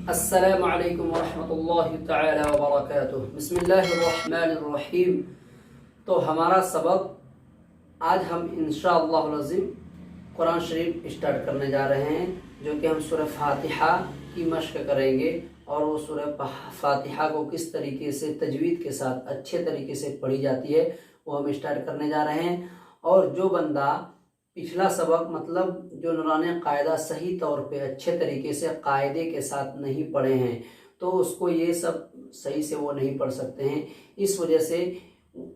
السلام علیکم ورحمۃ اللہ تعالی وبرکاتہ۔ بسم اللہ الرحمن الرحیم۔ تو ہمارا سبق آج ہم انشاءاللہ العظیم قرآن شریف اسٹارٹ کرنے جا رہے ہیں، جو کہ ہم سورہ فاتحہ کی مشق کریں گے، اور وہ سورہ فاتحہ کو کس طریقے سے تجوید کے ساتھ اچھے طریقے سے پڑھی جاتی ہے وہ ہم اسٹارٹ کرنے جا رہے ہیں۔ اور جو بندہ پچھلا سبق مطلب جو نورانی قاعدہ صحیح طور پہ اچھے طریقے سے قاعدے کے ساتھ نہیں پڑھے ہیں تو اس کو یہ سب صحیح سے وہ نہیں پڑھ سکتے ہیں۔ اس وجہ سے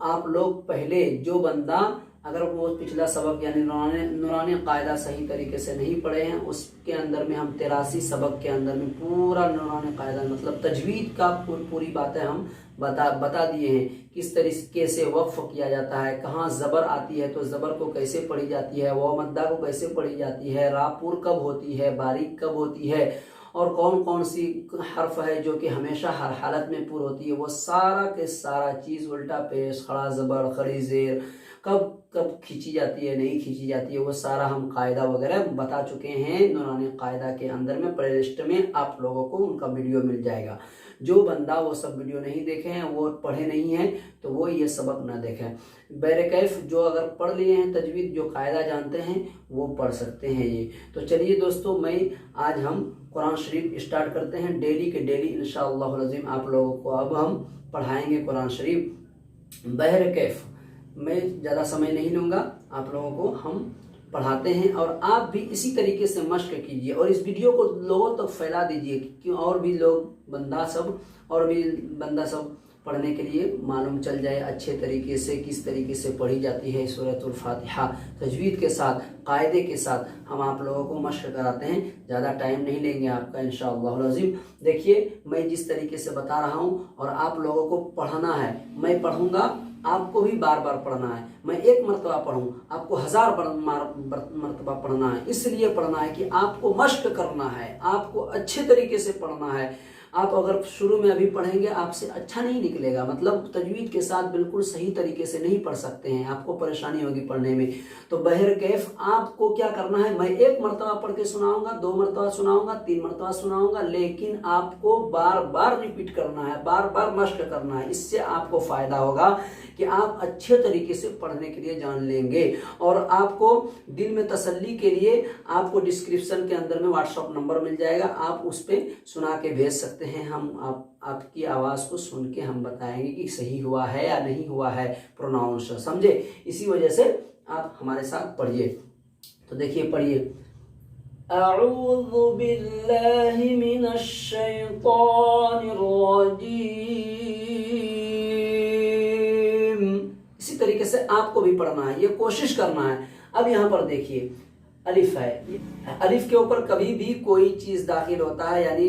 آپ لوگ پہلے جو بندہ اگر وہ پچھلا سبق یعنی نورانی قاعدہ صحیح طریقے سے نہیں پڑھے ہیں، اس کے اندر میں ہم 83 سبق کے اندر میں پورا نورانی قاعدہ مطلب تجوید کا پوری باتیں ہم بتا دیے ہیں، کس طریقے سے وقف کیا جاتا ہے، کہاں زبر آتی ہے تو زبر کو کیسے پڑھی جاتی ہے، واو مدہ کو کیسے پڑھی جاتی ہے، را پور کب ہوتی ہے، باریک کب ہوتی ہے، اور کون کون سی حرف ہے جو کہ ہمیشہ ہر حالت میں پور ہوتی ہے، وہ سارا کے سارا چیز الٹا پیش کھڑا زبر کھڑی زیر کب کھینچی جاتی ہے نہیں کھینچی جاتی ہے، وہ سارا ہم قاعدہ وغیرہ بتا چکے ہیں نورانی قاعدہ کے اندر میں۔ پلے لسٹ میں آپ لوگوں کو ان کا ویڈیو مل جائے گا۔ جو بندہ وہ سب ویڈیو نہیں دیکھے ہیں، وہ پڑھے نہیں ہیں، تو وہ یہ سبق نہ دیکھیں۔ بیرکیف جو اگر پڑھ لیے ہیں تجوید، جو قاعدہ جانتے ہیں وہ پڑھ سکتے ہیں یہ۔ تو چلیے دوستو، آج ہم قرآن شریف اسٹارٹ کرتے ہیں ڈیلی کے ڈیلی انشاءاللہ العظیم آپ لوگوں کو اب ہم پڑھائیں گے قرآن شریف بہرکیف۔ میں زیادہ سمے نہیں لوں گا، آپ لوگوں کو ہم پڑھاتے ہیں، اور آپ بھی اسی طریقے سے مشق کیجئے اور اس ویڈیو کو لوگوں تک پھیلا دیجئے کہ اور بھی بندہ سب پڑھنے کے لیے معلوم چل جائے اچھے طریقے سے کس طریقے سے پڑھی جاتی ہے سورۃ الفاتحہ تجوید کے ساتھ قاعدے کے ساتھ۔ ہم آپ لوگوں کو مشق کراتے ہیں، زیادہ ٹائم نہیں لیں گے آپ کا انشاءاللہ العظیم۔ دیکھیے میں جس طریقے سے بتا رہا ہوں اور آپ لوگوں کو پڑھنا ہے، میں پڑھوں گا آپ کو بھی بار بار پڑھنا ہے۔ میں ایک مرتبہ پڑھوں آپ کو 1000 مرتبہ پڑھنا ہے، اس لیے پڑھنا ہے کہ آپ کو مشق کرنا ہے، آپ کو اچھے طریقے سے پڑھنا ہے۔ آپ اگر شروع میں ابھی پڑھیں گے آپ سے اچھا نہیں نکلے گا، مطلب تجوید کے ساتھ بالکل صحیح طریقے سے نہیں پڑھ سکتے ہیں، آپ کو پریشانی ہوگی پڑھنے میں۔ تو بہرکیف آپ کو کیا کرنا ہے، میں ایک مرتبہ پڑھ کے سناؤں گا، 2 مرتبہ سناؤں گا، 3 مرتبہ سناؤں گا، لیکن آپ کو بار بار ریپیٹ کرنا ہے، بار بار مشق کرنا ہے۔ اس سے آپ کو فائدہ ہوگا کہ آپ اچھے طریقے سے پڑھنے کے لیے جان لیں گے، اور آپ کو دل میں تسلی کے لیے آپ کو ڈسکرپشن کے اندر میں واٹس ایپ نمبر مل جائے گا، آپ اس پہ سنا کے بھیج سکتے ہیں۔ ہم آپ کی آواز کو سن کے ہم بتائیں گے کہ صحیح ہوا ہے یا نہیں ہوا ہے پروناؤنس، سمجھے؟ اسی وجہ سے آپ ہمارے ساتھ پڑھیے۔ تو دیکھیے پڑھیے، اعوذ باللہ من الشیطان الرجیم۔ اسی طریقے سے آپ کو بھی پڑھنا ہے، یہ کوشش کرنا ہے۔ اب یہاں پر دیکھیے الف ہے، الف کے اوپر کبھی بھی کوئی چیز داخل ہوتا ہے یعنی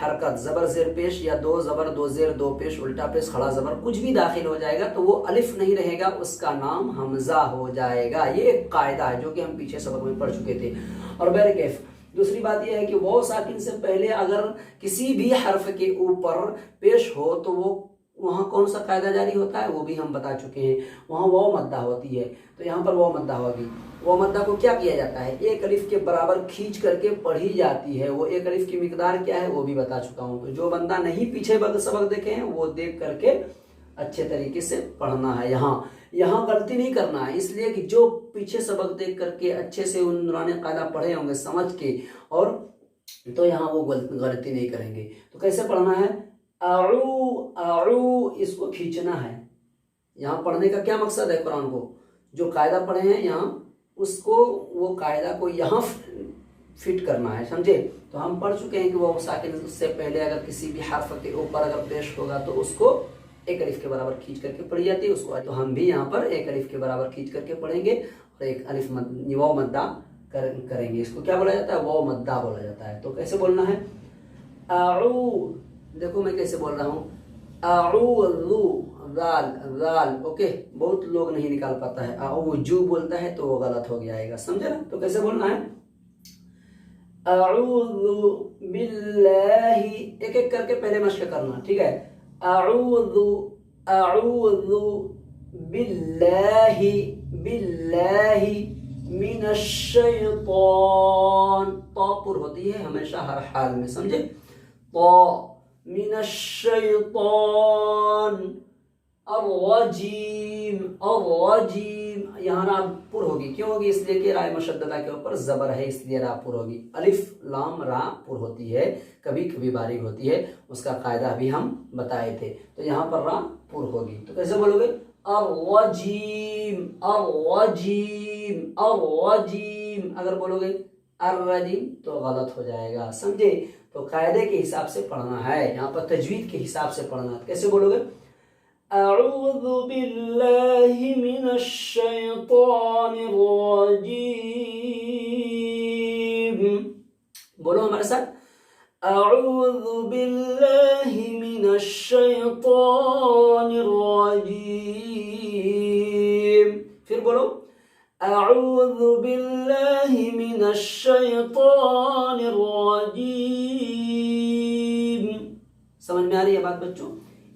حرکت، زبر زیر پیش یا 2 زبر 2 زیر 2 پیش الٹا پیش کھڑا زبر کچھ بھی داخل ہو جائے گا تو وہ الف نہیں رہے گا، اس کا نام حمزہ ہو جائے گا۔ یہ ایک قاعدہ ہے جو کہ ہم پیچھے سبق میں پڑھ چکے تھے۔ اور بہرکیف دوسری بات یہ ہے کہ واو ساکن سے پہلے اگر کسی بھی حرف کے اوپر پیش ہو تو وہ وہاں کون سا قاعدہ جاری ہوتا ہے وہ بھی ہم بتا چکے ہیں، وہاں واو مدہ ہوتی ہے، تو یہاں پر واو مدہ ہوگی۔ واو مدہ کو کیا کیا جاتا ہے، 1 الف کے برابر کھینچ کر کے پڑھی جاتی ہے، وہ 1 الف کی مقدار کیا ہے وہ بھی بتا چکا ہوں۔ تو جو بندہ نہیں پیچھے سبق دیکھے ہیں وہ دیکھ کر کے اچھے طریقے سے پڑھنا ہے۔ یہاں غلطی نہیں کرنا ہے، اس لیے کہ جو پیچھے سبق دیکھ کر کے اچھے سے ان نورانی قاعدہ پڑھے ہوں گے سمجھ کے، اور تو یہاں وہ غلطی نہیں کریں گے۔ تو کیسے پڑھنا ہے، اعو اس کو کھینچنا ہے۔ یہاں پڑھنے کا کیا مقصد ہے، قرآن کو جو قاعدہ پڑھے ہیں یہاں اس کو وہ قاعدہ کو یہاں فٹ کرنا ہے، سمجھے؟ تو ہم پڑھ چکے ہیں کہ وہ ساکن سے پہلے اگر کسی بھی حرف کے اوپر اگر پیش ہوگا تو اس کو 1 الف کے برابر کھینچ کر کے پڑھی جاتی ہے، اس کو تو ہم بھی یہاں پر 1 الف کے برابر کھینچ کر کے پڑھیں گے اور 1 الف واو مدہ کریں گے۔ اس کو کیا بولا جاتا ہے، واو مدہ بولا جاتا ہے۔ تو کیسے بولنا ہے، اعو، دیکھو میں کیسے بول رہا ہوں، اعوذ، ذال، اوکے، بہت لوگ نہیں نکال پاتا ہے، اعوجو بولتا ہے تو وہ غلط ہو گیا گا، سمجھے نا؟ تو کیسے بولنا ہے، اعوذ باللہ، ایک ایک کر کے پہلے مشق کرنا، ٹھیک ہے؟ اعوذ باللہ من الشیطان، طا پر ہوتی ہے ہمیشہ ہر حال میں، سمجھے؟ من الشیطان الرجیم الرجیم. یہاں را پر ہوگی، کیوں ہوگی؟ اس لیے کہ رائے مشددہ کے اوپر زبر ہے، اس لیے را پر ہوگی. الف لام را پر ہوتی ہے، کبھی کبھی باریک ہوتی ہے، اس کا قاعدہ بھی ہم بتائے تھے. تو یہاں پر را پر ہوگی. تو کیسے بولو گے؟ الرجیم الرجیم الرجیم. اگر بولو گے الرجیم تو غلط ہو جائے گا، سمجھے؟ تو قاعدے کے حساب سے پڑھنا ہے، یہاں پر تجوید کے حساب سے پڑھنا ہے. کیسے بولو گے؟ اعوذ باللہ من الشیطان الرجیم. بولو ہمارے ساتھ، اعوذ باللہ من الشیطان الرجیم. پھر بولو اعوذ باللہ من الشیطان الرجیم. سمجھ میں آ رہی ہے بات بچوں؟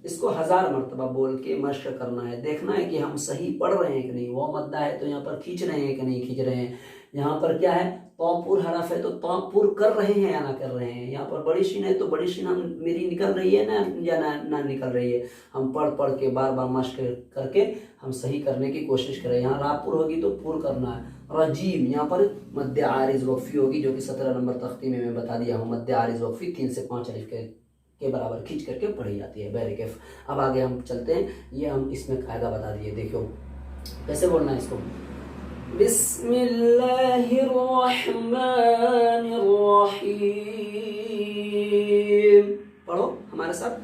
اس کو 1000 مرتبہ بول کے مشق کرنا ہے، دیکھنا ہے کہ ہم صحیح پڑھ رہے ہیں کہ نہیں. وہ مدہ ہے تو یہاں پر کھینچ رہے ہیں کہ نہیں کھینچ رہے ہیں. یہاں پر کیا ہے؟ طاپور حرف ہے تو طاپور کر رہے ہیں یا نہ کر رہے ہیں. یہاں پر بڑی شین ہے تو بڑی شین ہم میری نکل رہی ہے یا نہ نکل رہی ہے. ہم پڑھ کے بار بار مشق کر کے ہم صحیح کرنے کی کوشش کریں. یہاں را پور ہوگی تو پور کرنا ہے. رجیم یہاں پر مد عارض وقفی ہوگی، جو کہ 17 نمبر تختی میں بتا دیا ہوں. مد عارض وقفی 3 سے 5 الف کے برابر کھینچ کر کے پڑھی جاتی ہے. بیریکیف. اب آگے ہم چلتے ہیں. یہ ہم اس میں قاعدہ بتا دیے، دیکھو کیسے بولنا ہے اس کو. بسم اللہ الرحمن الرحیم. پڑھو ہمارے ساتھ،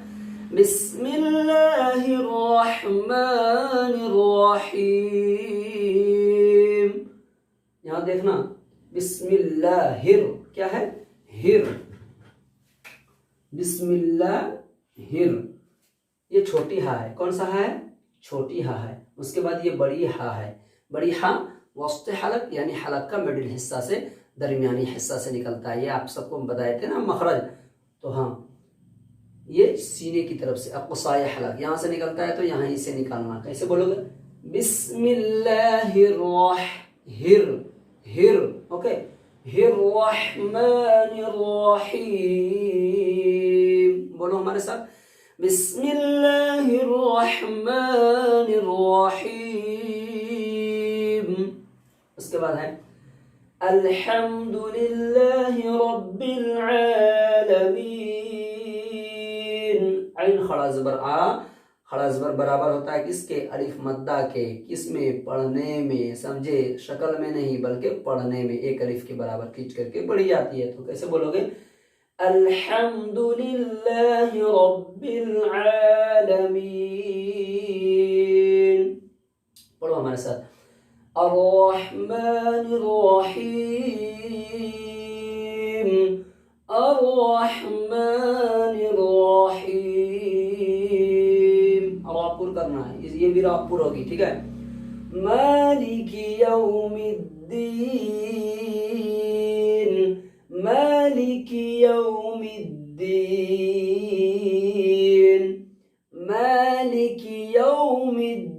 بسم اللہ الرحمن الرحیم. یہاں دیکھنا، بسم اللہ کیا ہے؟ ہر. بسم اللہ ہر. یہ چھوٹی ہا ہے. کون سا ہا ہے؟ چھوٹی ہا ہے. اس کے بعد یہ بڑی ہا ہے. بڑی ہا وسط حلق یعنی حلق کا مڈل حصہ سے، درمیانی حصہ سے نکلتا ہے. یہ آپ سب کو بتائے تھے نا مخرج. تو ہاں یہ سینے کی طرف سے اقصائے حلق یہاں سے نکلتا ہے، تو یہاں سے نکالنا. کیسے بولو گے؟ بسم اللہ ہر ہر. اوکے. الرحمن الرحیم. بولو ہمارے ساتھ، بسم اللہ الرحمن الرحیم. اس کے بعد ہے الحمد للہ رب العالمین. عین خڑا زبر آ. خڑا زبر برابر ہوتا ہے کس کے؟ الف مدہ کے. کس میں؟ پڑھنے میں. سمجھے؟ شکل میں نہیں بلکہ پڑھنے میں. ایک الف کے برابر کھینچ کر کے پڑھی جاتی ہے. تو کیسے بولو گے؟ الحمد للہ رب العالمین. پڑھو ہمارے ساتھ، الرحمن الرحیم الرحمن الرحیم. راپور کرنا ہے، یہ بھی راپور ہوگی. ٹھیک ہے. مالک یوم الدین مالک یوم الدین مالک یوم الدین.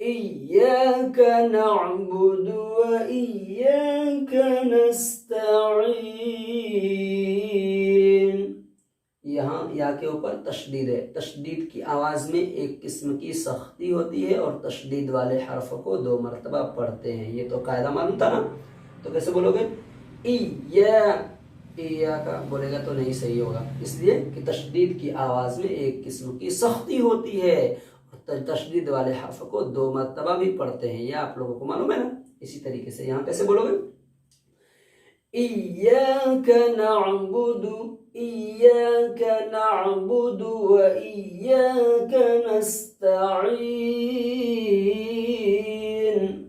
ایاک نعبد و ایاک نستعین. یہاں یا کے اوپر تشدید ہے. تشدید کی آواز میں ایک قسم کی سختی ہوتی ہے اور تشدید والے حرف کو 2 مرتبہ پڑھتے ہیں. یہ تو قاعدہ معلوم تھا نا. تو کیسے بولو گے؟ ایا کا بولے گا تو نہیں صحیح ہوگا، اس لیے کہ تشدید کی آواز میں ایک قسم کی سختی ہوتی ہے اور تشدید والے حرف کو 2 مرتبہ بھی پڑھتے ہیں. یہ آپ لوگوں کو معلوم ہے نا. اسی طریقے سے یہاں کیسے بولو گے؟ ایاک نعبد ایاک نعبد و ایاک نستعین.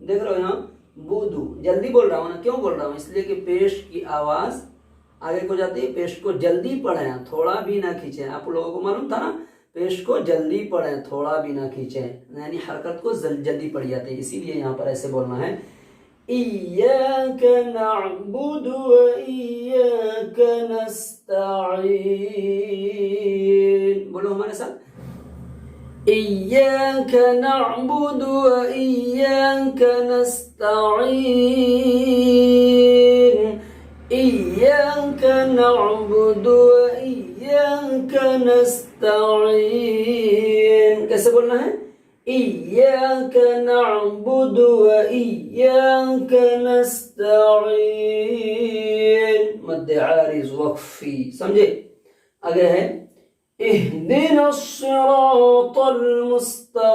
دیکھ رہے ہو یہاں بودو جلدی بول رہا ہوں نا. کیوں بول رہا ہوں؟ اس لیے کہ پیش کی آواز آگے کو جاتی ہے. پیش کو جلدی پڑھیں، تھوڑا بھی نہ کھینچیں. آپ لوگوں کو معلوم تھا نا، پیش کو جلدی پڑھیں، تھوڑا بھی نہ کھینچیں. یعنی حرکت کو جلدی پڑھی جاتی ہے. اسی لیے یہاں پر ایسے بولنا ہے، ایاک نعبد و ایاک نستعین. بولو ہمارے ساتھ، ایاک نعبد و ایاک نستعین إياك نعبد وإياك نستعين. کیسے بولنا ہے؟ إياك نعبد وإياك نستعين. مد عارض وقفی. سمجھے؟ اگر ہے اهدنا الصراط المستقیم.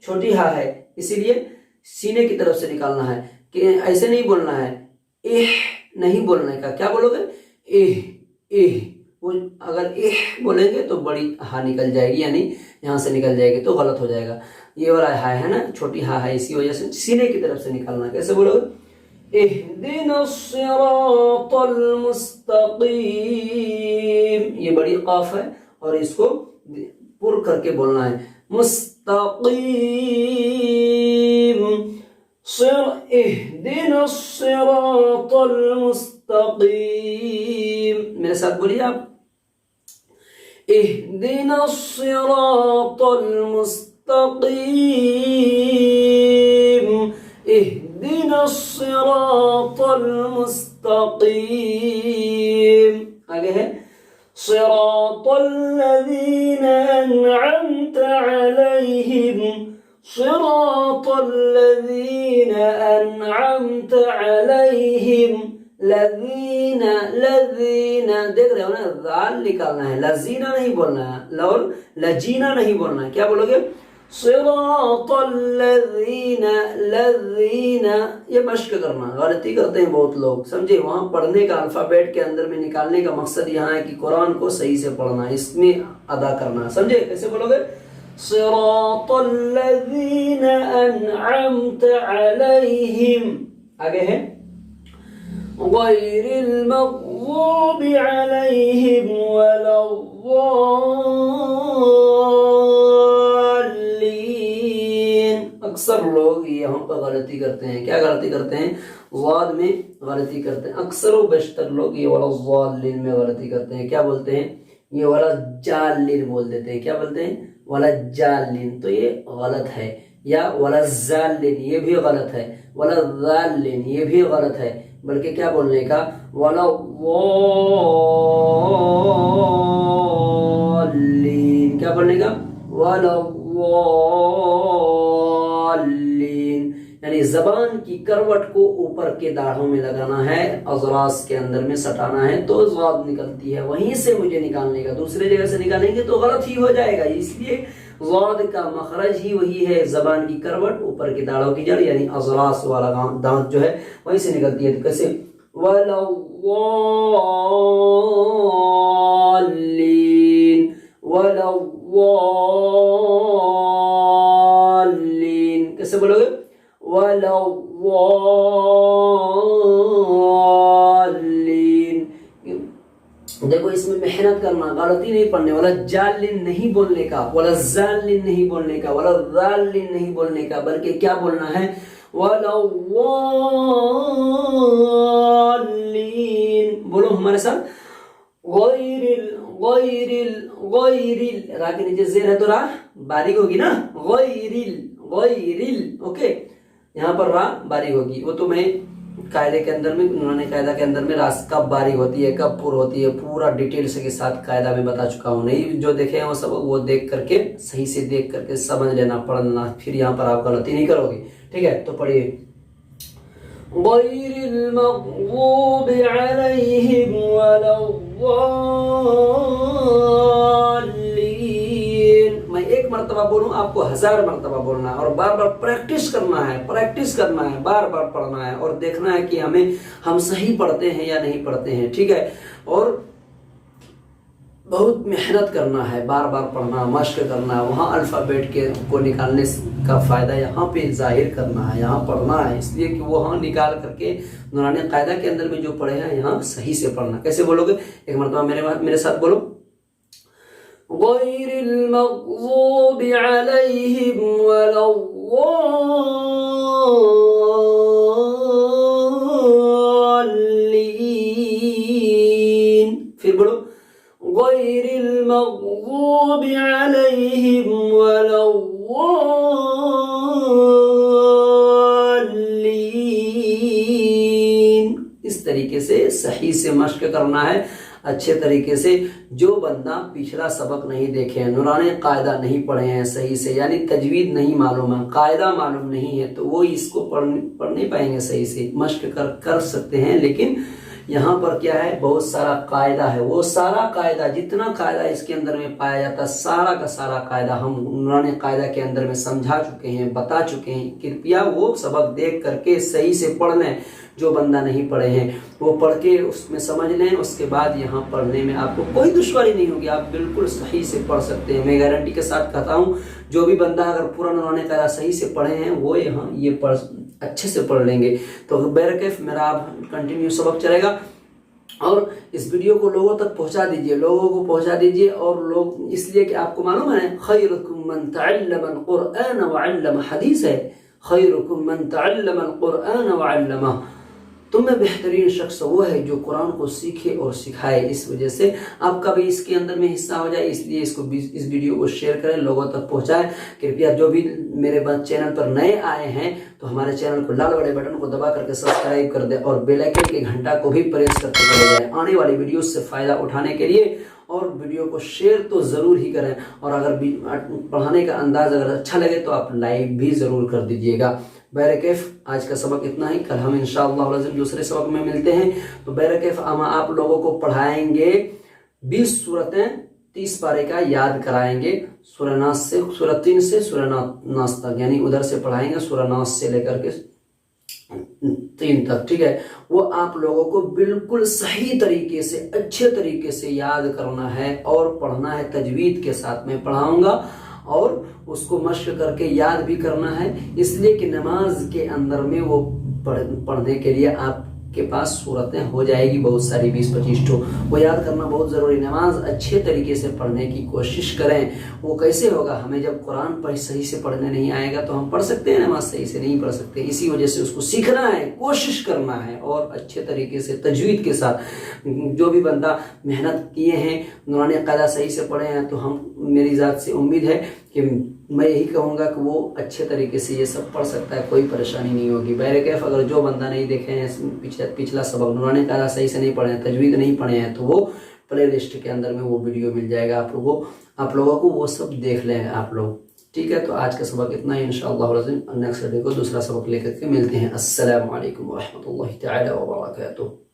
چھوٹی ہا ہے اسی لیے سینے کی طرف سے نکالنا ہے کہ ایسے نہیں بولنا ہے. نہیں بولنے کا. کیا بولو گے؟ اگر بولیں گے تو بڑی ہا نکل جائے گی، یعنی یہاں سے نکل جائے گی تو غلط ہو جائے گا. یہ والا ہا ہے نا، چھوٹی ہا ہے، اسی وجہ سے سینے کی طرف سے نکالنا. کیسے بولو گے؟ اهدنا الصراط المستقیم. یہ بڑی قاف ہے اور اس کو پر کر کے بولنا ہے. مستقیم. اهدنا الصراط المستقیم. میرے ساتھ بولیے آپ. اهدنا الصراط المستقیم. اهدنا الصراط المستقیم. آگے ہے صراط الذین انعمت علیہم. صراط الذین انعمت علیہم. لذین دیکھ رہے ہو نا، ذال نکالنا ہے، لذینہ نہیں بولنا ہے اور لجینہ نہیں بولنا ہے. کیا بولو گے؟ صراط الذین. یہ مشق کرنا. غلطی کرتے ہیں بہت لوگ، سمجھے؟ وہاں پڑھنے کا الفابیٹ کے اندر میں نکالنے کا مقصد یہاں ہے کہ قرآن کو صحیح سے پڑھنا، اس میں ادا کرنا. سمجھے؟ کیسے بولو گے؟ صراط الذین انعمت علیہم. آگے ہے غیر المغضوب علیہم ولا الضالین. اکثر لوگ یہاں پر غلطی کرتے ہیں. کیا غلطی کرتے ہیں؟ ضاد میں غلطی کرتے ہیں. اکثر و بیشتر لوگ یہ ولا الضالین میں غلطی کرتے ہیں. کیا بولتے ہیں؟ یہ ولا جالین بول دیتے ہیں. کیا بولتے ہیں؟ ولا جالین. تو یہ غلط ہے. یا ولا الضالین یہ بھی غلط ہے. ولا الضالین یہ بھی غلط ہے. بلکہ کیا بولنے کا؟ ولا الضالین. کیا بولنے کا؟ ولا الضالین. یعنی زبان کی کروٹ کو اوپر کے داڑھوں میں لگانا ہے، اضراس کے اندر میں سٹانا ہے تو ضاد نکلتی ہے. وہیں سے مجھے نکالنے کا، دوسرے جگہ سے نکالیں گے تو غلط ہی ہو جائے گا. اس لیے ضاد کا مخرج ہی وہی ہے، زبان کی کروٹ اوپر کے داڑھوں کی جڑ، یعنی اضراس والا دانت جو ہے وہیں سے نکلتی ہے. تو کیسے؟ ولا الضالین. ولا الضالین. کیسے بولو گے؟ ولا الضالین. دیکھو اس میں محنت کرنا، غلطی نہیں پڑھنے. ولا جالین نہیں بولنے کا، ولا زالین نہیں بولنے کا، ولا ضالین نہیں بولنے کا، بلکہ کیا بولنا ہے؟ ولا الضالین. بولو ہمارے ساتھ. غیر را کے نیچے زیر ہے تو را باریک ہوگی نا. غیر. اوکے، یہاں پر را باریک ہوگی. وہ تو میں قاعدے کے اندر میں، انہوں نے قاعدہ کے اندر میں راس کب باریک ہوتی ہے کب پر ہوتی ہے پورا ڈیٹیل سے کے ساتھ قاعدہ میں بتا چکا ہوں. نہیں جو دیکھے ہیں وہ سب وہ دیکھ کر کے صحیح سے دیکھ کر کے سمجھ لینا، پڑھنا، پھر یہاں پر آپ غلطی نہیں کرو گے. ٹھیک ہے؟ تو پڑھیے. غیر المغضوب علیہم ولا الضالین. میں ایک مرتبہ بولوں، آپ کو 1000 مرتبہ بولنا ہے اور بار بار پریکٹس کرنا ہے، بار بار پڑھنا ہے اور دیکھنا ہے کہ ہم صحیح پڑھتے ہیں یا نہیں پڑھتے ہیں. ٹھیک ہے؟ اور بہت محنت کرنا ہے، بار بار پڑھنا، مشق کرنا ہے. وہاں الفابیٹ کو نکالنے کا فائدہ یہاں پہ ظاہر کرنا ہے، یہاں پڑھنا ہے. اس لیے کہ وہاں نکال کر کے نورانی قاعدہ کے اندر میں جو پڑھے ہیں یہاں صحیح سے پڑھنا. کیسے بولو گے؟ ایک مرتبہ میرے ساتھ بولو. غیر المغضوب علیہم ولا الضالین. پھر بولو. غیر المغضوب علیہم ولا الضالین. لیکن اس طریقے سے صحیح سے مشق کرنا ہے، اچھے طریقے سے۔ جو بندہ پچھلا سبق نہیں دیکھے ہیں، نورانی قاعدہ نہیں پڑھے ہیں صحیح سے، یعنی تجوید نہیں معلوم ہے، قاعدہ معلوم نہیں ہے، تو وہ اس کو پڑھ نہیں پائیں گے صحیح سے۔ مشق کر سکتے ہیں، لیکن یہاں پر کیا ہے، بہت سارا قاعدہ ہے، وہ سارا قاعدہ جتنا قاعدہ اس کے اندر میں پایا جاتا ہے، سارا کا سارا قاعدہ ہم نورانی قاعدہ کے اندر میں سمجھا چکے ہیں، بتا چکے ہیں۔ کرپیا وہ سبق دیکھ کر کے صحیح سے پڑھ لیں۔ جو بندہ نہیں پڑھے ہیں وہ پڑھ کے اس میں سمجھ لیں، اس کے بعد یہاں پڑھنے میں آپ کو کوئی دشواری نہیں ہوگی، آپ بالکل صحیح سے پڑھ سکتے ہیں۔ میں گارنٹی کے ساتھ کہتا ہوں، جو بھی بندہ اگر پورا نورانی قاعدہ صحیح سے پڑھے ہیں وہ یہاں یہ اچھے سے پڑھ لیں گے۔ تو بہرکیف میرا اب کنٹینیو سبق چلے گا، اور اس ویڈیو کو لوگوں تک پہنچا دیجئے، لوگوں کو پہنچا دیجئے۔ اور لوگ اس لیے کہ آپ کو معلوم ہے، خیرکم من تعلم القرآن وعلم، حدیث ہے، خیرکم من تعلم القرآن وعلمہ، تم میں بہترین شخص وہ ہے جو قرآن کو سیکھے اور سکھائے۔ اس وجہ سے آپ کا بھی اس کے اندر میں حصہ ہو جائے، اس لیے اس ویڈیو کو شیئر کریں، لوگوں تک پہنچائیں۔ کرپیا جو بھی میرے چینل پر نئے آئے ہیں تو ہمارے چینل کو لال بڑے بٹن کو دبا کر کے سبسکرائب کر دیں، اور بیل آئیکن کے گھنٹا کو بھی پریس کرتے چلے جائیں آنے والی ویڈیوز سے فائدہ اٹھانے کے لیے۔ اور ویڈیو کو شیئر تو ضرور ہی کریں، اور اگر پڑھانے کا انداز اگر اچھا لگے تو آپ لائک بھی ضرور کر دیجیے گا۔ بہرکیف آج کا سبق اتنا ہی، کل ہم انشاءاللہ العظیم دوسرے سبق میں ملتے ہیں۔ تو بہرکیف ہم آپ لوگوں کو پڑھائیں گے 20 سورتیں، 30 پارے کا یاد کرائیں گے، سورہ ناس سے، سورہ 3 سے سورہ ناس تک، یعنی ادھر سے پڑھائیں گے سورہ ناس سے لے کر کے 3 تک، ٹھیک ہے۔ وہ آپ لوگوں کو بالکل صحیح طریقے سے، اچھے طریقے سے یاد کرنا ہے اور پڑھنا ہے تجوید کے ساتھ۔ میں پڑھاؤں گا اور اس کو مشق کر کے یاد بھی کرنا ہے، اس لیے کہ نماز کے اندر میں وہ پڑھنے کے لیے آپ کے پاس صورتیں ہو جائے گی بہت ساری، 20-25 ٹو، وہ یاد کرنا بہت ضروری۔ نماز اچھے طریقے سے پڑھنے کی کوشش کریں۔ وہ کیسے ہوگا؟ ہمیں جب قرآن صحیح سے پڑھنے نہیں آئے گا تو ہم پڑھ سکتے ہیں؟ نماز صحیح سے نہیں پڑھ سکتے۔ اسی وجہ سے اس کو سیکھنا ہے، کوشش کرنا ہے، اور اچھے طریقے سے تجوید کے ساتھ۔ جو بھی بندہ محنت کیے ہیں، نورانی قاعدہ صحیح سے پڑھے ہیں، تو میری ذات سے امید ہے کہ میں یہی کہوں گا کہ وہ اچھے طریقے سے یہ سب پڑھ سکتا ہے، کوئی پریشانی نہیں ہوگی۔ بہرکیف اگر جو بندہ نہیں دیکھے ہیں پچھلا سبق، نورانی قاعدہ صحیح سے نہیں پڑھے ہیں، تجوید نہیں پڑھے ہیں، تو وہ پلے لسٹ کے اندر میں وہ ویڈیو مل جائے گا آپ لوگوں کو، وہ سب دیکھ لیں آپ لوگ، ٹھیک ہے۔ تو آج کا سبق اتنا ہی، انشاءاللہ العظیم نیکسٹ ڈے کو دوسرا سبق لے کر کے ملتے ہیں۔ السلام علیکم ورحمۃ اللہ تعالی وبرکاتہ۔